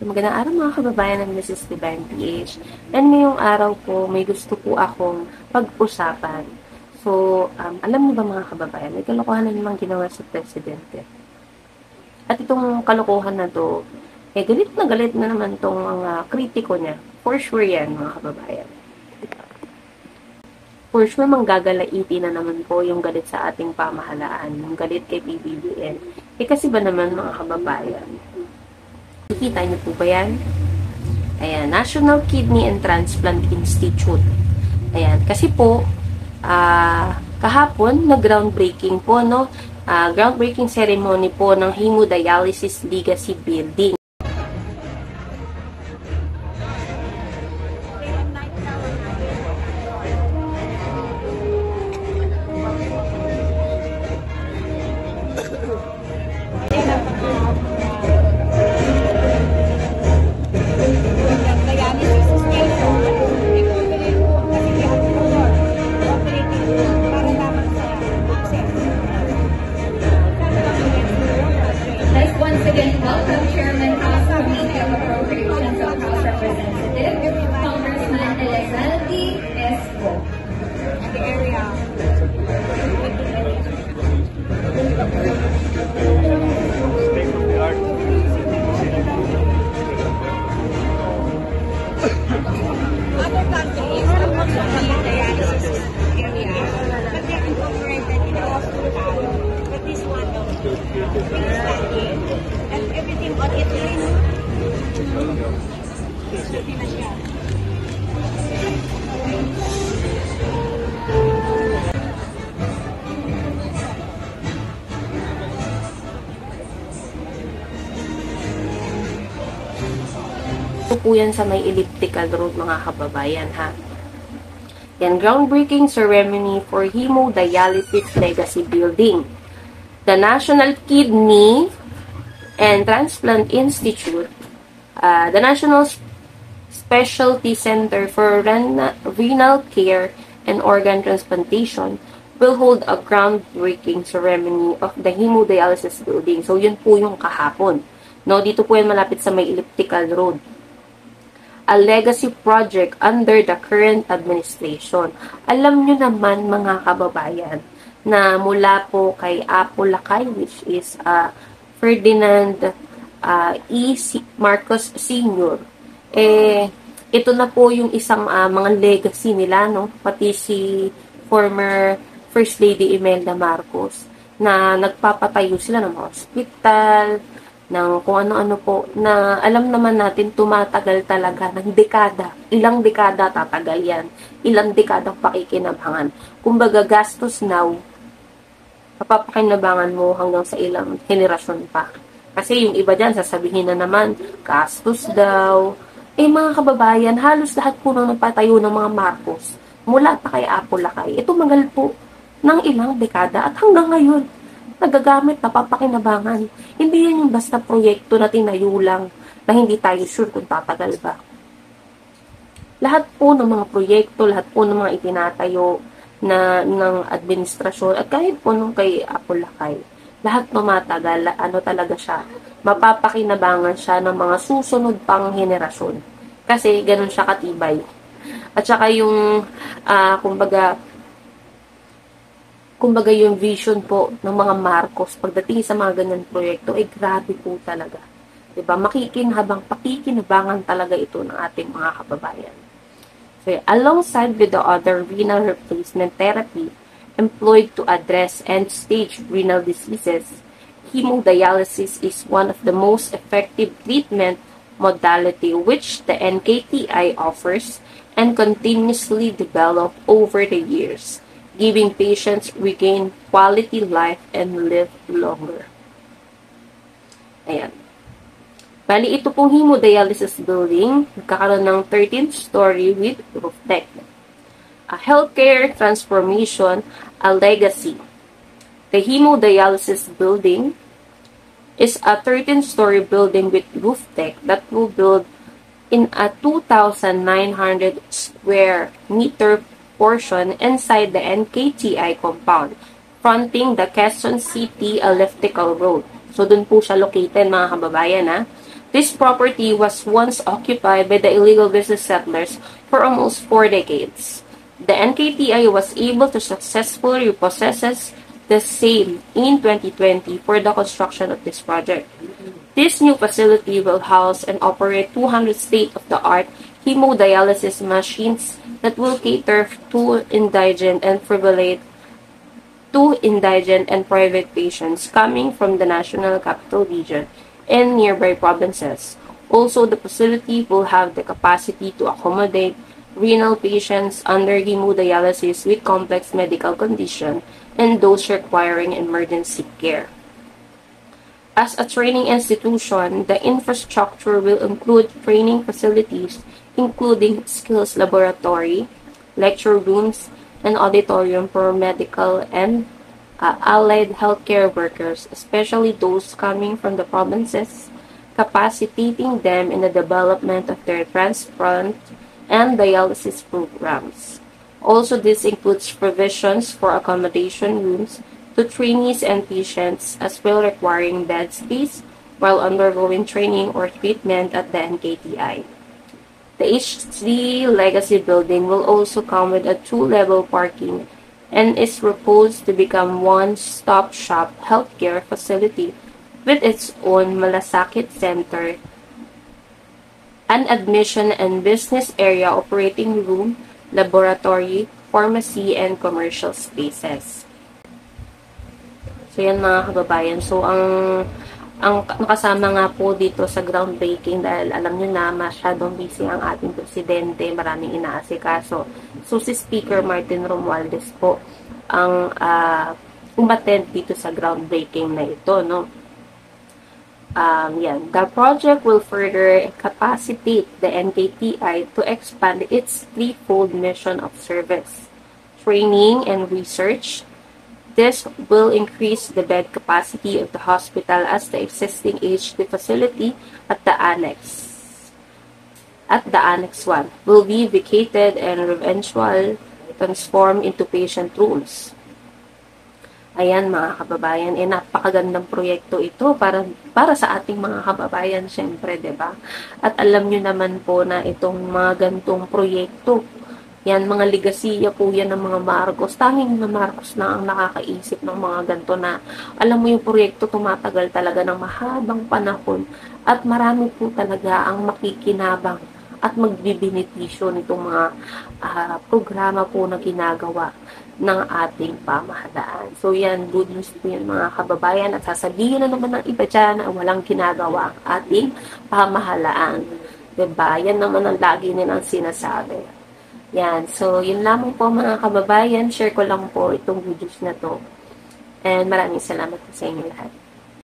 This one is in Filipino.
Magandang araw mga kababayan ng Mrs. Divine PH. And ngayong araw po, may gusto po akong pag-usapan. So, alam niyo ba mga kababayan, may kalokohan na namang ginawa sa Presidente. At itong kalokohan na to, galit na naman tong mga kritiko niya. For sure yan mga kababayan. For sure, manggagalaiti na naman po yung galit sa ating pamahalaan, yung galit kay PBBM. Kasi ba naman mga kababayan, nakikita niyo po ba yan? Ayan, National Kidney and Transplant Institute. Ayan, kasi po, kahapon, nag-groundbreaking po, no? Groundbreaking ceremony po ng Hemodialysis Legacy Building. Once again, welcome Chairman House Committee of Appropriations of House Representative, Congressman Elizalde Esco. The area. State of the art. Other countries are also having dialysis area, but they are incorporated in the hospital. But this one, really standing, and everything on it is Ito po yan sa may elliptical road mga kababayan ha. Yan, groundbreaking ceremony for Hemodialysis Legacy Building. The National Kidney and Transplant Institute, the National Specialty Center for Renal Care and Organ Transplantation will hold a groundbreaking ceremony of the hemodialysis building. So, yun po yung kahapon. No, dito po yan malapit sa may elliptical road. A legacy project under the current administration. Alam nyo naman mga kababayan na mula po kay Apo Lakay, which is Ferdinand E. Marcos Sr. Ito na po yung isang mga legacy nila, no? Pati si former First Lady Imelda Marcos na nagpapatayo sila ng mga hospital, ng kung ano-ano po, na alam naman natin tumatagal talaga ng dekada. Ilang dekada tatagal yan. Ilang dekadang pakikinabangan. Kumbaga, gastos now, mapapakinabangan mo hanggang sa ilang henerasyon pa. Kasi yung iba dyan, sasabihin na naman, gastos daw. Mga kababayan, halos lahat po nung napatayo ng mga Marcos, mula pa kay Apo Lakay, ito magal po ng ilang dekada at hanggang ngayon, nagagamit, napapakinabangan. Hindi yan yung basta proyekto na tinayo lang na hindi tayo sure kung tatagal ba. Lahat po ng mga proyekto, lahat po ng mga itinatayo ng administrasyon at kahit po nung kay Apo Lakay, lahat tumatagal, talaga siya, mapapakinabangan siya ng mga susunod pang henerasyon. Kasi ganun siya katibay. At saka yung, kumbaga yung vision po ng mga Marcos pagdating sa mga ganyan proyekto, grabe po talaga. Diba? Pakikinabangan talaga ito ng ating mga kababayan. So, alongside with the other renal replacement therapy employed to address end-stage renal diseases, hemodialysis is one of the most effective treatment modality which the NKTI offers and continuously develop over the years, giving patients regain quality life and live longer. Ayan. Bali, ito pong hemodialysis building, nagkakaroon ng 13th story with roof deck. A healthcare transformation, a legacy. The hemodialysis building is a 13-story building with roof deck that will build in a 2,900 square meter portion inside the NKTI compound, fronting the Quezon City Elliptical Road. So, dun po siya located, mga kababayan, ha? This property was once occupied by the illegal business settlers for almost 4 decades. The NKTI was able to successfully repossess the same in 2020 for the construction of this project. This new facility will house and operate 200 state-of-the-art hemodialysis machines that will cater to indigent and private patients coming from the National Capital Region and nearby provinces. Also, the facility will have the capacity to accommodate renal patients under hemodialysis with complex medical condition and those requiring emergency care. As a training institution, the infrastructure will include training facilities including skills laboratory, lecture rooms, and auditorium for medical and allied healthcare workers, especially those coming from the provinces, capacitating them in the development of their transplant and dialysis programs. Also, this includes provisions for accommodation rooms to trainees and patients, as well requiring bed space while undergoing training or treatment at the NKTI. The HD Legacy Building will also come with a 2-level parking and is proposed to become one-stop shop healthcare facility with its own Malasakit Center, an admission and business area operating room, laboratory, pharmacy, and commercial spaces. So yan mga kababayan. So ang nakasama nga po dito sa groundbreaking, dahil alam nyo na masyadong busy ang ating presidente, maraming inaasikaso. So si Speaker Martin Romualdez po ang umattend dito sa groundbreaking na ito, no? Yan. The project will further capacitate the NKTI to expand its threefold mission of service, training and research. This will increase the bed capacity of the hospital as the existing HD facility at the Annex 1 will be vacated and eventually transformed into patient rooms. Ayan mga kababayan, napakagandang proyekto ito para sa ating mga kababayan, syempre, 'di ba? At alam niyo naman po na itong mga gantong proyekto, yan, mga ligasiya po yan ng mga Marcos. Tanging na Marcos na ang nakakaisip ng mga ganito na, alam mo yung proyekto tumatagal talaga ng mahabang panahon at marami po talaga ang makikinabang at magbibenepisyo nitong mga programa po na ginagawa ng ating pamahalaan. So yan, good news po yan mga kababayan, at sasabihin na naman ng iba dyan na walang ginagawa ang ating pamahalaan. Diba? Yan naman ang lagi nilang sinasabi. Yan. So, yun lamang po mga kababayan. Share ko lang po itong videos na to. And maraming salamat po sa inyo lahat.